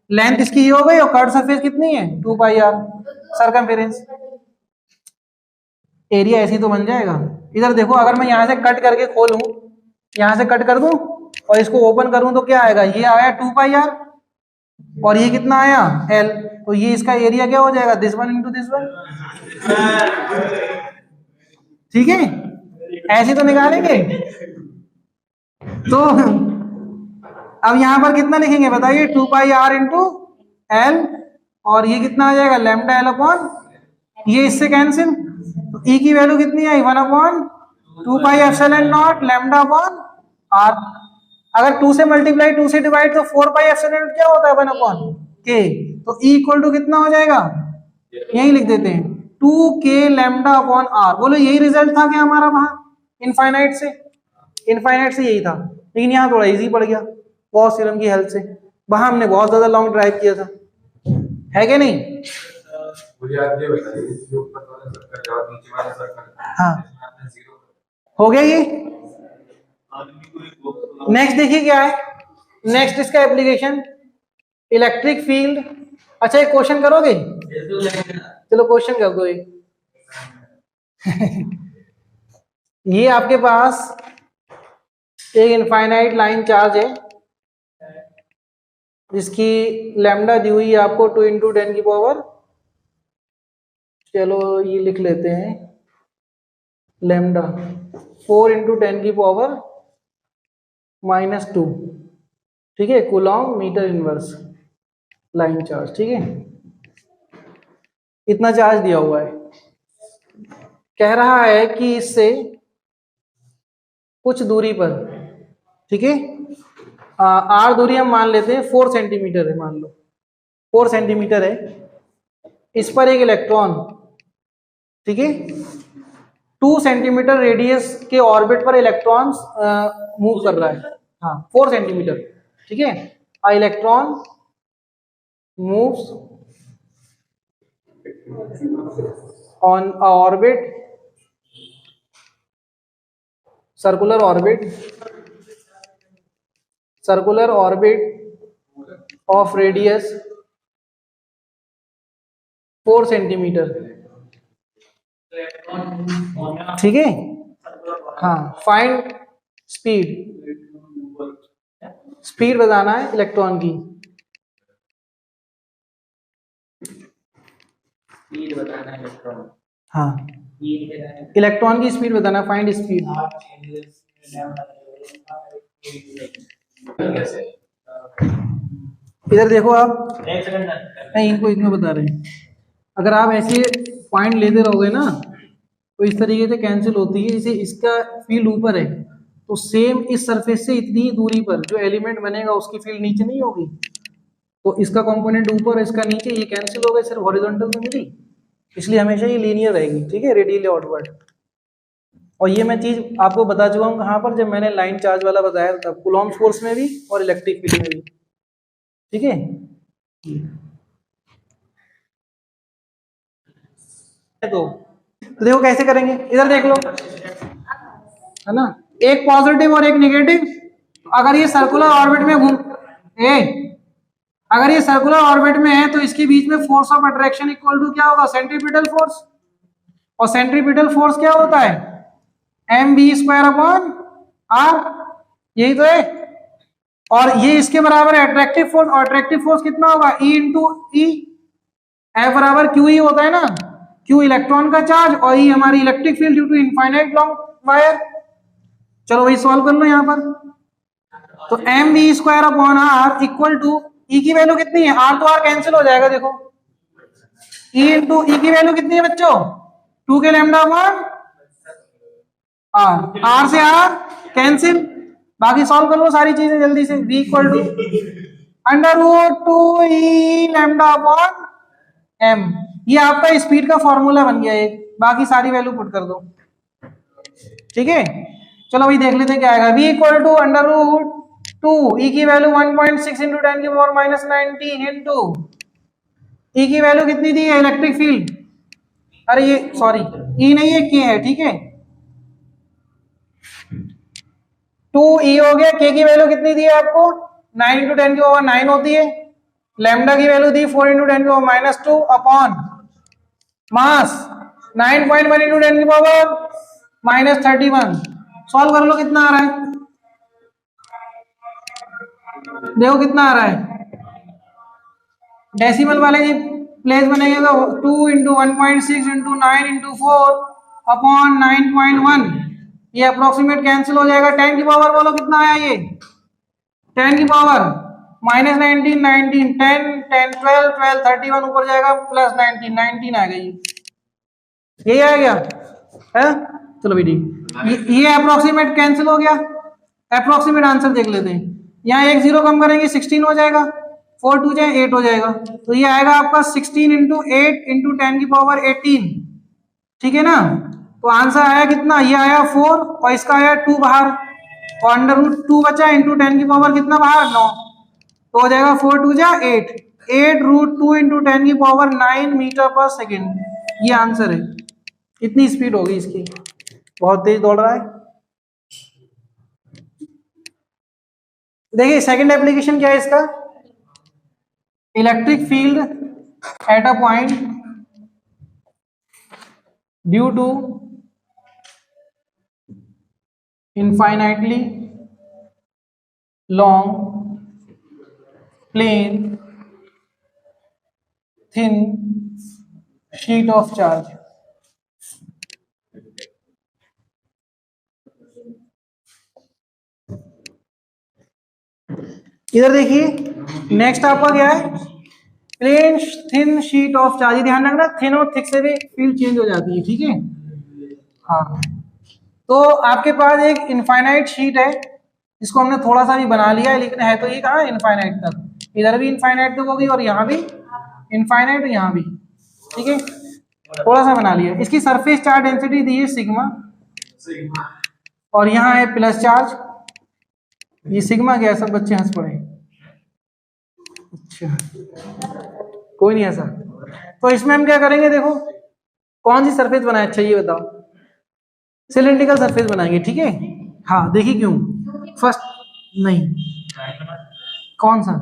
length इसकी ये हो गई और कर्व सरफेस कितनी है 2 पाई आर सरकमफेरेंस, एरिया ऐसी तो बन जाएगा। इधर देखो, अगर मैं यहां से कट करके खोलूं, यहां से कट कर दूं और इसको ओपन करूं तो क्या आएगा, ये आया 2πr और ये कितना आया l, तो ये इसका एरिया क्या हो जाएगा, this one into this one. ठीक है, ऐसे तो निकालेंगे। तो अब यहां पर कितना लिखेंगे बताइए, 2πr इंटू एल और ये कितना आ जाएगा लैम्डा एल अपॉन, ये इससे कैंसिल, तो ई की वैल्यू कितनी आई 1/2πε0 लैम्डा अपॉन आर। अगर 2 से मल्टीप्लाई 2 से डिवाइड तो 4πε0 क्या होता है 1/k, तो ई इक्वल टू कितना हो जाएगा, यही लिख देते हैं 2k लैम्डा अपॉन आर। बोलो यही रिजल्ट था क्या हमारा वहां इनफाइनाइट से, इनफाइनाइट से यही था, लेकिन यहाँ थोड़ा इजी पड़ गया गॉस थ्योरम की हेल्प से, वहां हमने बहुत ज्यादा लॉन्ग ड्राइव किया था, है कि नहीं। मुझे आप ये बताइए, जो ऊपर वाला सर्कल और नीचे वाला सर्कल, हाँ जीरो हो गया ये। नेक्स्ट देखिए क्या है, नेक्स्ट इसका एप्लीकेशन इलेक्ट्रिक फील्ड। अच्छा एक क्वेश्चन करोगे, चलो क्वेश्चन कर दो एक। ये आपके पास एक इनफाइनाइट लाइन चार्ज है जिसकी लैम्डा दी हुई है आपको 2 × 10⁻, चलो ये लिख लेते हैं लैम्डा 4 × 10⁻⁻², ठीक है, coulomb metre inverse line charge, ठीक है, इतना चार्ज दिया हुआ है। कह रहा है कि इससे कुछ दूरी पर, ठीक है, आर दूरी हम मान लेते हैं 4 सेंटीमीटर है, मान लो 4 सेंटीमीटर है, इस पर एक इलेक्ट्रॉन, ठीक है, 2 सेंटीमीटर रेडियस के ऑर्बिट पर इलेक्ट्रॉन्स मूव कर रहा है, हाँ 4 सेंटीमीटर, ठीक है, uh electron moves on a orbit, circular orbit of radius 4 centimetre, ठीक है, हाँ फाइंड स्पीड बताना है इलेक्ट्रॉन की, स्पीड बताना है इलेक्ट्रॉन, हाँ इलेक्ट्रॉन की स्पीड बताना, फाइंड स्पीड। इधर देखो आप, नहीं इनको इतना बता रहे हैं, अगर आप ऐसे पॉइंट लेते रहोगे ना तो इस तरीके से कैंसिल होती है, जैसे इसका फील्ड ऊपर है तो सेम इस सरफेस से इतनी ही दूरी पर जो एलिमेंट बनेगा उसकी फील्ड नीचे नहीं होगी, तो इसका कंपोनेंट ऊपर है इसका नीचे, ये कैंसिल हो गए, सिर्फ हॉरिजॉन्टल तो मिली, इसलिए हमेशा ये लीनियर रहेगी, ठीक है, रेडियली आउटवर्ड। और ये मैं चीज आपको बता चुका हूँ कहाँ पर, जब मैंने लाइन चार्ज वाला बताया था, कूलॉम्स फोर्स में भी और इलेक्ट्रिक फील्ड में भी, ठीक है। तो देखो कैसे करेंगे, इधर देख लो, है ना, एक पॉजिटिव और एक नेगेटिव, अगर ये सर्कुलर ऑर्बिट में अगर ये सर्कुलर ऑर्बिट में है तो इसके बीच में force of attraction equal to क्या होगा, सेंट्रीपिटल फोर्स, और सेंट्रीपिटल फोर्स क्या होता है, mv²/r, यही तो है, और ये इसके बराबर है अट्रैक्टिव फोर्स, और अट्रैक्टिव फोर्स कितना होगा, E × E, F बराबर QE होता है ना, Q इलेक्ट्रॉन का चार्ज और E हमारी electric field due to infinite long wire. चलो वही सॉल्व कर लो यहाँ पर, तो mv²/r इक्वल टू E की वैल्यू कितनी है, R तो R कैंसिल हो जाएगा, देखो E × E की वैल्यू कितनी है बच्चों, 2k लैम्डा अपॉन R से R कैंसिल, बाकी सॉल्व कर लो सारी चीजें जल्दी से, V equal to √2e lambda upon m, ये आपका स्पीड का फॉर्मूला बन गया एक, बाकी सारी वैल्यू पुट कर दो, ठीक है। चलो वही देख लेते हैं क्या आएगा, V इक्वल टू √2, E की वैल्यू 1.6 × 10⁻⁻19 इंटू E की वैल्यू कितनी दी है इलेक्ट्रिक फील्ड, अरे ये सॉरी E नहीं है K है, ठीक है, 2E हो गया, K की वैल्यू कितनी दी है आपको 9 × 10⁻9 होती है, लैम्डा की वैल्यू दी 4 × 10⁻2 अपॉन मास 9.1 × 10⁻31, सॉल्व कर लो कितना आ रहा है, देखो कितना आ रहा है, डेसिमल वाले जी प्लेस बनेंगे तो 2 इंटू 1.6 इंटू 9 इंटू 4 अपॉन 9.1, ये अप्रोक्सीमेट कैंसिल हो जाएगा। 10 की पावर बोलो कितना आया ये, 10 की पावर माइनस 19 19 10 10 12 12 31 ऊपर जाएगा प्लस 19 19 आ गई, यही आ गया है। चलो भाई ठीक, ये अप्रोक्सीमेट कैंसिल हो गया। अप्रोक्सीमेट आंसर देख लेते हैं, यहाँ एक जीरो कम करेंगे 16 हो जाएगा, 4 2 जाए 8 हो जाएगा, तो ये आएगा आपका 16 इंटू 8 इंटू 10 की पावर 18, ठीक है ना। तो आंसर आया कितना, ये आया 4 और इसका आया 2 बाहर, और अंडर रूट 2 बचा इंटू 10 की पावर कितना बाहर 9, तो हो जाएगा 4 2 जा 8 8 रूट 2 इंटू 10 की पावर 9 मीटर पर सेकेंड, ये आंसर है। इतनी स्पीड होगी इसकी, बहुत तेज दौड़ रहा है। देखिए सेकंड एप्लीकेशन क्या है इसका, electric field at a point due to infinitely long plane thin sheet of charge। इधर देखिए नेक्स्ट आपका क्या है, plane thin sheet of charge. ध्यान रखना थिन और थिक से भी फील्ड चेंज हो जाती है, ठीक है। हाँ तो आपके पास एक इनफाइनाइट शीट है, इसको हमने थोड़ा सा भी बना लिया है, लेकिन है तो ये कहाँ इनफाइनाइट तक, इधर भी इनफाइनाइट तक होगी और यहाँ भी इनफाइनाइट, यहाँ भी, ठीक है। थोड़ा सा बना लिया। इसकी सरफेस चार्ज डेंसिटी दी है सिग्मा, और यहाँ है प्लस चार्ज, ये सिग्मा क्या है, सब बच्चे हंस पड़े। अच्छा कोई नहीं ऐसा। तो इसमें हम क्या करेंगे, देखो कौन सी सरफेस बनाए, अच्छा ये बताओ, सिलेंड्रिकल सरफेस बनाएंगे, ठीक है। हाँ देखिए क्यों, फर्स्ट नहीं कौन सा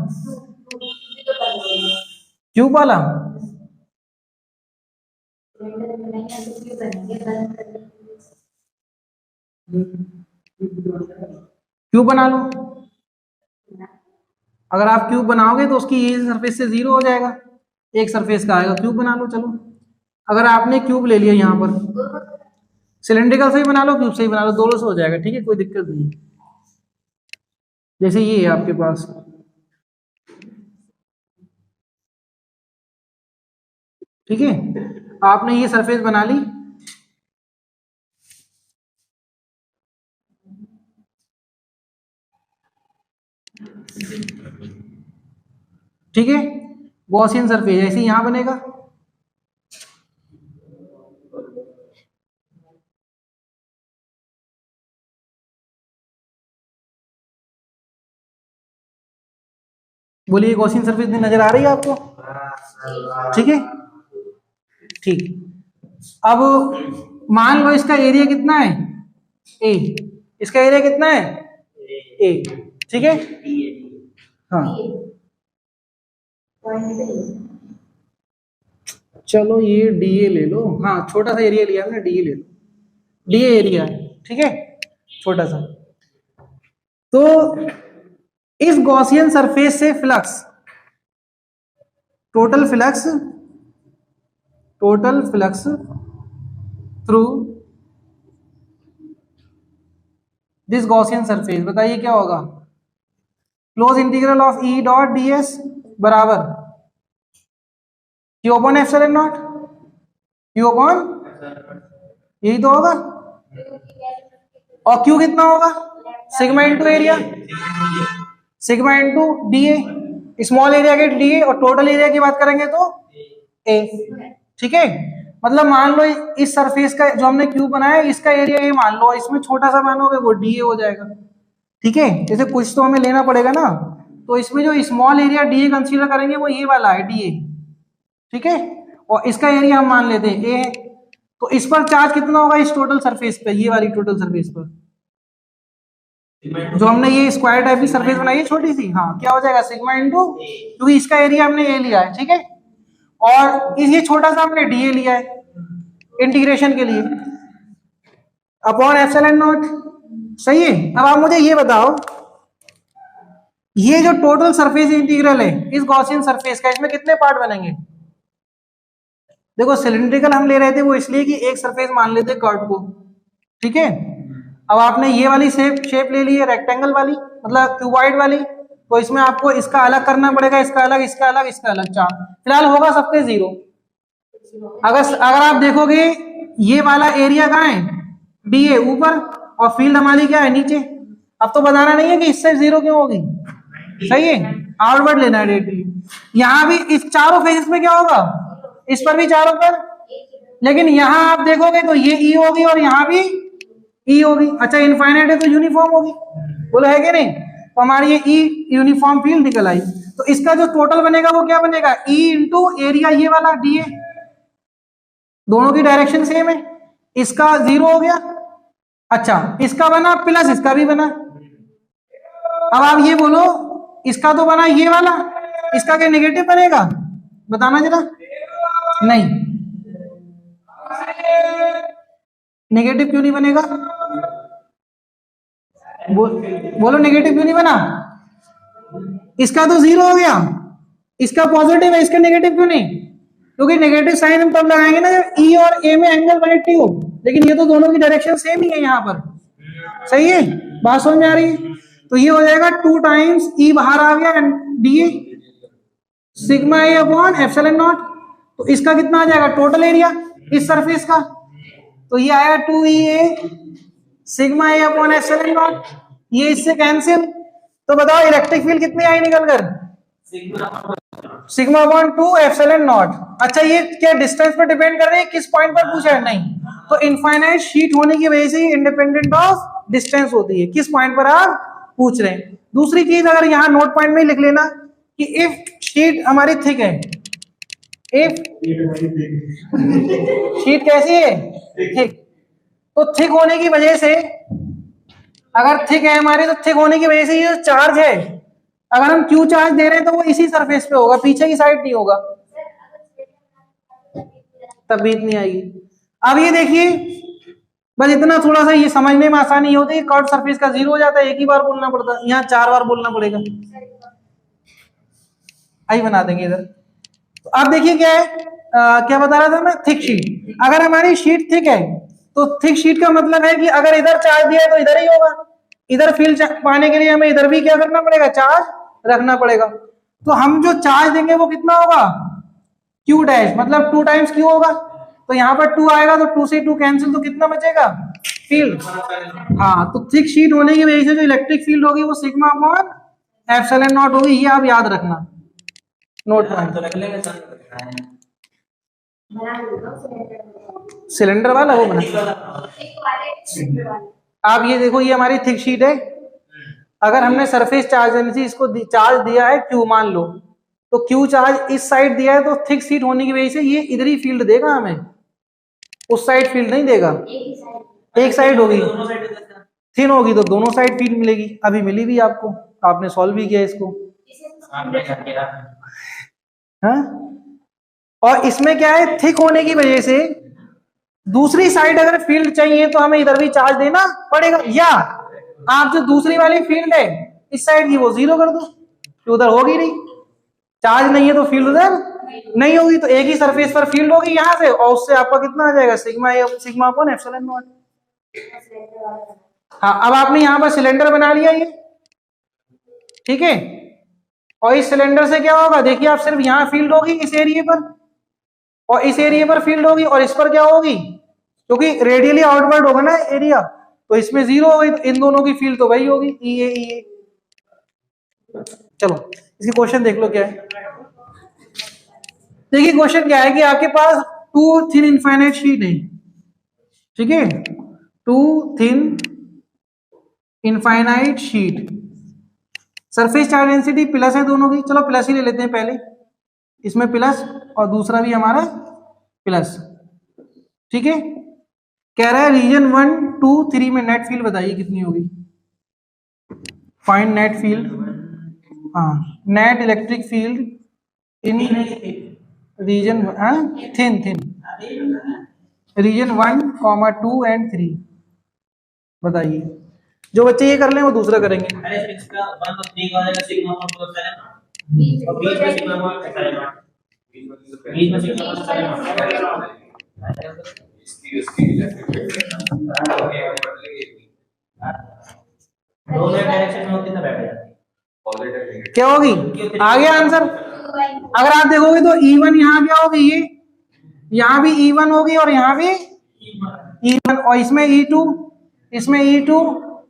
क्यूब वाला, क्यूब बना लो। अगर आप क्यूब बनाओगे तो उसकी ये सरफेस से 0 हो जाएगा, एक सरफेस का आएगा, क्यूब बना लो। चलो अगर आपने क्यूब ले लिया यहाँ पर, सिलेंड्रिकल से ही बना लो क्यूब से ही बना लो, दोनों से हो जाएगा, ठीक है, कोई दिक्कत नहीं। जैसे ये है आपके पास, ठीक है, आपने ये सरफेस बना ली, ठीक है, गॉसियन सरफेस ऐसे यहां बनेगा, बोलिए गॉसियन सरफेस नजर आ रही है आपको, ठीक है। ठीक, अब मान लो इसका एरिया कितना है ए, इसका एरिया कितना है ए, ठीक है। हाँ चलो ये डीए ले लो, हाँ छोटा सा एरिया लिया हमने, डीए ले लो, डीए एरिया है, ठीक है, छोटा सा। तो इस गॉसियन सरफेस से flux, total flux through this Gaussian surface, बताइए क्या होगा, close integral of E dot D S बराबर Q upon epsilon naught, Q upon, यही तो होगा, और क्यू कितना होगा, sigma into area, sigma into D A, small area के डी ए, और टोटल एरिया की बात करेंगे तो ए, ठीक है। मतलब मान लो इस सरफेस का जो हमने क्यूब बनाया इसका एरिया ए मान लो, इसमें छोटा सा मानोगे वो डी ए हो जाएगा, ठीक है। जैसे कुछ तो हमें लेना पड़ेगा ना, तो इसमें जो small area D A consider करेंगे वो ये वाला है डी ए, ठीक है, और इसका एरिया हम मान लेते हैं ए, तो इस पर चार्ज कितना होगा इस टोटल सरफेस पे, ये वाली टोटल सरफेस पर, जो हमने ये स्क्वायर टाइप की सरफेस बनाई है छोटी सी, हाँ क्या हो जाएगा सिग्मा इंटू, क्योंकि इसका एरिया हमने ए लिया है, ठीक है, और ये छोटा सा हमने डी ए लिया है इंटीग्रेशन के लिए, अपॉन एप्सिलॉन नॉट, सही है। अब आप मुझे ये बताओ ये जो टोटल सरफेस इंटीग्रल है इस गॉसियन सरफेस का, इसमें कितने पार्ट बनेंगे? देखो सिलिंड्रिकल हम ले रहे थे वो इसलिए कि एक सरफेस मान लेते कर्व को, ठीक है। अब आपने ये वाली शेप ले ली है रेक्टेंगल वाली, मतलब क्यूबॉइड वाली, तो इसमें आपको इसका अलग करना पड़ेगा, इसका अलग, इसका अलग, इसका अलग, चार। फिलहाल होगा सबके 0। अगर आप देखोगे ये वाला एरिया कहाँ है, डी है ऊपर, और फील्ड हमारी क्या है, नीचे। अब तो बताना नहीं है कि इससे 0 क्यों होगी, सही है, आउटवर्ड लेना है डायरेक्टली। यहाँ भी इस चारों फेजेस में क्या होगा, इस पर भी चारों पर, लेकिन यहाँ आप देखोगे तो ये ई होगी और यहाँ भी ई होगी। अच्छा इनफाइनाइट है तो यूनिफॉर्म होगी, बोलो है कि नहीं। तो हमारी ये ई यूनिफॉर्म फील्ड निकल आई। तो इसका जो टोटल बनेगा वो क्या बनेगा, ई इंटू एरिया ये वाला डी ए, दोनों की डायरेक्शन सेम है, इसका 0 हो गया। अच्छा इसका बना प्लस इसका भी बना। अब आप ये बोलो इसका तो बना ये वाला, इसका क्या नेगेटिव बनेगा, बताना जरा। नहीं, नेगेटिव क्यों नहीं बनेगा, बोलो नेगेटिव क्यों नहीं बना। इसका तो 0 हो गया, इसका पॉजिटिव है, इसका नेगेटिव क्यों नहीं, क्योंकि नेगेटिव साइन हम तब लगाएंगे ना जब ई और ए में एंगल 180 हो, लेकिन ये तो दोनों की डायरेक्शन सेम ही है यहाँ पर, सही है, बात समझ में आ रही है। तो ये हो जाएगा 2 टाइम्स ई बाहर आ गया D A sigma A upon epsilon naught. तो इसका कितना आ जाएगा टोटल एरिया इस सरफेस का, तो ये आया 2EA सिग्मा ए अपॉन एप्सिलॉन नॉट, ये इससे कैंसिल। तो बताओ इलेक्ट्रिक फील्ड कितनी आई निकल कर, सिग्मा अपॉन 2 एप्सिलॉन नॉट। अच्छा ये क्या डिस्टेंस पर डिपेंड कर रही है, किस पॉइंट पर पूछा है, नहीं। तो इनफाइनाइट शीट होने की वजह से इंडिपेंडेंट ऑफ डिस्टेंस होती है, किस पॉइंट पर आप पूछ रहे हैं। दूसरी चीज अगर यहाँ नोट पॉइंट में लिख लेना कि इफ शीट हमारी थिक है, इफ शीट कैसी है, थिक, तो थिक होने की वजह से, अगर थिक है हमारी, तो थिक होने की वजह से ये चार्ज है, अगर हम क्यू चार्ज दे रहे हैं तो वो इसी सरफेस पे होगा, पीछे की साइड नहीं होगा, तब भी इतनी आएगी। अब ये देखिए बस इतना थोड़ा सा ये समझने में आसानी होती है, कर्व सरफेस का 0 हो जाता है, एक ही बार बोलना पड़ता है, यहाँ 4 बार बोलना पड़ेगा। आई बना देंगे इधर। तो अब देखिए क्या है, क्या बता रहा था मैं, थिक शीट। अगर हमारी शीट थिक है तो थिक शीट का मतलब है कि अगर इधर चार्ज दिया है तो इधर ही होगा, इधर फील्ड पाने के लिए हमें इधर भी क्या करना पड़ेगा, चार्ज रखना पड़ेगा। तो हम जो चार्ज देंगे वो कितना होगा, क्यू डैश, मतलब 2 टाइम्स क्यू होगा। तो यहाँ पर 2 आएगा तो 2 से 2 कैंसिल, तो कितना बचेगा फील्ड। हाँ तो थिक शीट होने की वजह से जो इलेक्ट्रिक फील्ड होगी वो सिग्मा अपॉन एप्सिलॉन नॉट होगी, ये आप याद रखना नोट में। सिलेंडर वाला वो बना। आप ये देखो ये हमारी थिक शीट है, अगर हमने सरफेस चार्ज देनी थी, इसको चार्ज दिया है क्यू मान लो, तो क्यू चार्ज इस साइड दिया है, तो थिक शीट होने की वजह से ये इधर ही फील्ड देगा हमें, उस साइड फील्ड नहीं देगा, एक साइड होगी, थिन होगी तो दोनों साइड फील्ड मिलेगी। अभी मिली भी आपको, आपने सॉल्व भी किया इसको, हाँ। और इसमें क्या है, थिक होने की वजह से दूसरी साइड अगर फील्ड चाहिए तो हमें इधर भी चार्ज देना पड़ेगा, या आप जो दूसरी वाली फील्ड है इस साइड की वो 0 कर दो, तो उधर होगी नहीं, चार्ज नहीं है तो फील्ड उधर नहीं होगी, तो एक ही सरफेस पर फील्ड होगी यहाँ से, और उससे आपका कितना आ जाएगा, सिग्मा अपॉन एप्सिलॉन नॉट। हाँ अब आपने यहाँ पर सिलेंडर बना लिया ये, ठीक है, और इस सिलेंडर से क्या होगा, देखिए आप सिर्फ यहाँ फील्ड होगी इस एरिया पर, और इस एरिया पर फील्ड होगी, और इस पर क्या होगी, क्योंकि रेडियली आउटवर्ड होगा ना एरिया, तो इसमें 0 होगी, तो इन दोनों की फील्ड तो वही होगी, ई ए। चलो इसकी क्वेश्चन देख लो क्या है। देखिए क्वेश्चन क्या है कि आपके पास 2 थिन इनफाइनाइट शीट है, ठीक है, 2 thin infinite sheet, surface charge density plus है दोनों की, चलो प्लस ही ले लेते हैं पहले, इसमें प्लस और दूसरा भी हमारा प्लस, ठीक है। कह रहा है रीजन 1, 2, 3 में नेट फील्ड बताइए कितनी होगी, फाइंड नेट फील्ड, हाँ net electric field in region thin region 1, 2 and 3 बताइए। जो बच्चे ये कर लें वो दूसरा करेंगे। अरे इसका 1 और 3 का हो जाएगा सिग्मा अपॉन 2 एप्सिलॉन नॉट और बीच में सिग्मा अपॉन एप्सिलॉन नॉट, बीच में सिग्मा अपॉन एप्सिलॉन नॉट। इसकी दोनों डायरेक्शन में होती है तो बैठ जाती है। पॉजिटिव क्या होगी? आ गया आंसर। अगर आप देखोगे तो E1 यहाँ क्या होगी, ये यहाँ भी E1 होगी और यहाँ भी E1 और इसमें E2, इसमें E2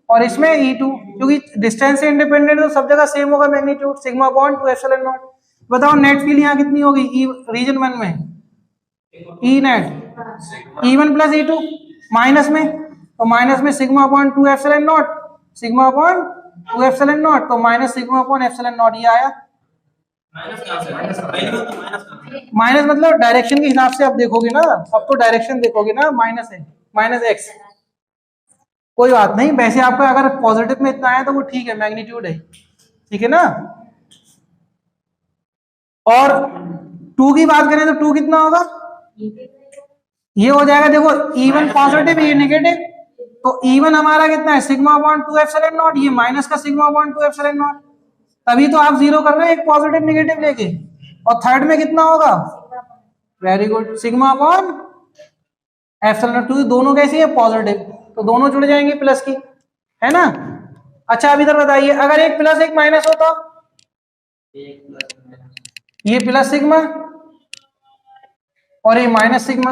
और इसमें E2, क्योंकि डिस्टेंस से इंडिपेंडेंट तो सब जगह सेम होगा magnitude sigma upon 2 epsilon not. बताओ नेट फील्ड यहाँ कितनी होगी रीजन 1 में? E net E1 plus E2 minus में, तो माइनस में sigma upon 2 epsilon naught, sigma upon 2 epsilon naught, तो minus sigma upon epsilon naught ये आया। माइनस कहां से? माइनस कहां से? माइनस मतलब डायरेक्शन के हिसाब से आप देखोगे ना, अब तो डायरेक्शन देखोगे ना, माइनस है, माइनस एक्स। कोई बात नहीं, वैसे आपका अगर पॉजिटिव में इतना है तो वो ठीक है, मैग्नीट्यूड है, ठीक है ना। और 2 की बात करें तो 2 कितना होगा? ये हो जाएगा, देखो E1 पॉजिटिव ये नेगेटिव, तो E1 हमारा कितना है? सिग्मा अपॉन 2 एप्सिलॉन नॉट, ये माइनस का सिग्मा अपॉन 2 एप्सिलॉन नॉट, तभी तो आप जीरो कर रहे हैं एक पॉजिटिव नेगेटिव लेके। और थर्ड में कितना होगा? Very good, sigma upon epsilon not, क्योंकि दोनों कैसी है? पॉजिटिव, तो दोनों जुड़ जाएंगे प्लस की, है ना। अच्छा अब इधर बताइए, अगर एक प्लस एक माइनस हो तो ये प्लस सिग्मा और ये माइनस सिग्मा,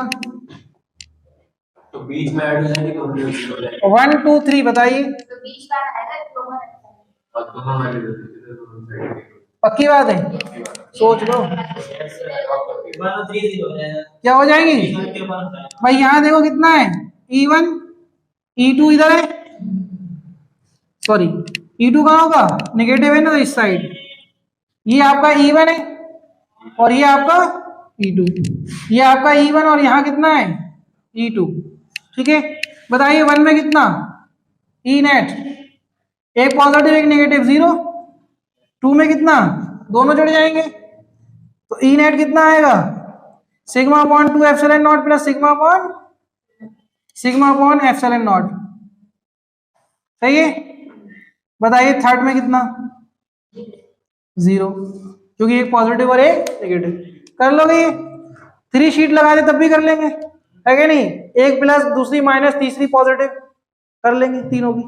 तो बीच में ऐड हो जाएंगे तो उनके बीच हो जाएंगे 1 2 3 बताइए, तो बीच का आएगा दोनों और दोनों में दोनों साइड पक्की बात है? सोच लो 1 और 3 0 हो जाएगा। क्या हो जाएगी भाई। यहाँ देखो कितना है, E1 E2 इधर है, सॉरी E2 कहाँ होगा? नेगेटिव है ना, तो इस साइड ये आपका E1 है और ये आपका E2, ये आपका E1 और यहाँ कितना है? E2, ठीक है। बताइए 1 में कितना? E नेट, एक पॉजिटिव एक नेगेटिव 0, 2 में कितना? दोनों जुड़ जाएंगे, तो E नेट कितना आएगा? Sigma upon 2 epsilon not plus sigma upon epsilon not, सही है। बताइए थर्ड में कितना? 0, क्योंकि एक पॉजिटिव और एक नेगेटिव। कर लोगे ये? 3 शीट लगा दे तब भी कर लेंगे, है क्या नहीं? एक प्लस दूसरी माइनस तीसरी पॉजिटिव, कर लेंगे तीनों की।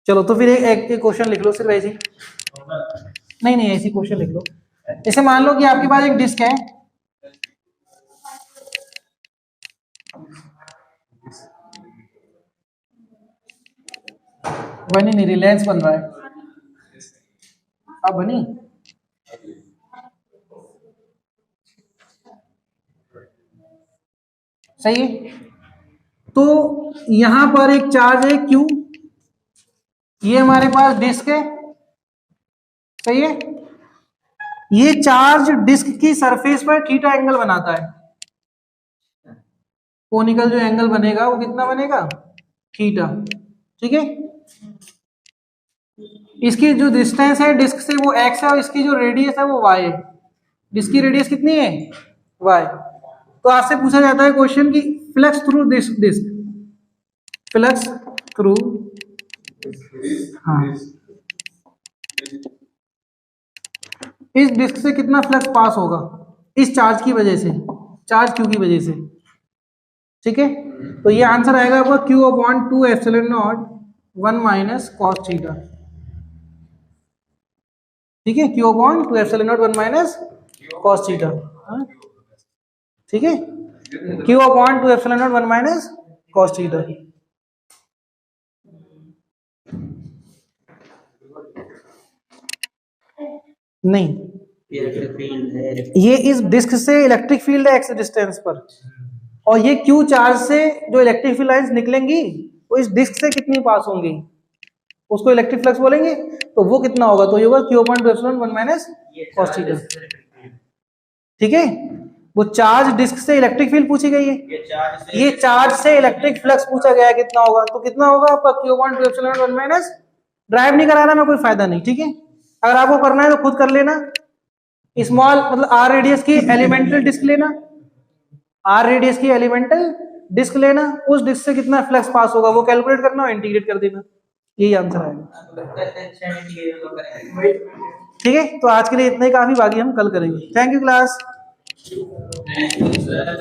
चलो तो फिर एक क्वेश्चन लिख लो सिर्फ ऐसे ही, नहीं ऐसी क्वेश्चन लिख लो। जैसे मान लो कि आपके पास एक डिस्क है, बनी नहीं, रिलायंस बन रहा है, अब बनी सही है। तो यहां पर एक चार्ज है Q, ये हमारे पास डिस्क है, सही है। ये चार्ज डिस्क की सरफेस पर थीटा एंगल बनाता है, कोनिकल जो एंगल बनेगा वो कितना बनेगा? थीटा, ठीक है। इसकी जो डिस्टेंस है डिस्क से वो x है और इसकी जो रेडियस है वो y है। डिस्क की रेडियस कितनी है? y। तो आपसे पूछा जाता है क्वेश्चन की flux through disc, flux through, हाँ, इस डिस्क से कितना फ्लक्स पास होगा इस चार्ज की वजह से, चार्ज Q की वजह से, ठीक है। तो ये आंसर आएगा आपका Q upon 2 epsilon not 1 minus cos theta, ठीक है। Q upon 2 epsilon not 1 minus cos theta, ठीक है। Q upon 2 epsilon not 1 minus cos theta. नहीं, ये इस डिस्क से इलेक्ट्रिक फील्ड है एक्स डिस्टेंस पर, और ये Q चार्ज से जो इलेक्ट्रिक फील्ड लाइंस निकलेंगी वो इस डिस्क से कितनी पास होंगी उसको इलेक्ट्रिक फ्लक्स बोलेंगे। तो वो कितना होगा? तो ये होगा Q upon 2 epsilon 1 minus cos theta, ठीक है। वो चार्ज डिस्क से इलेक्ट्रिक फील्ड पूछी गई है, ये चार्ज से इलेक्ट्रिक फ्लक्स पूछा गया है कितना होगा, तो कितना होगा आपका Q upon 2 epsilon 1 minus, drive नहीं कराना मैं, कोई फायदा नहीं, ठीक है। अगर आपको करना है तो खुद कर लेना। स्मॉल मतलब R रेडियस की एलिमेंटल डिस्क लेना, R रेडियस की एलिमेंटल डिस्क लेना, उस डिस्क से कितना फ्लक्स पास होगा वो कैलकुलेट करना और इंटीग्रेट कर देना, यही आंसर आएगा। करेंगे। ठीक है, तो आज के लिए इतना ही काफी, बाकी हम कल करेंगे। Thank you class. Thank you, sir.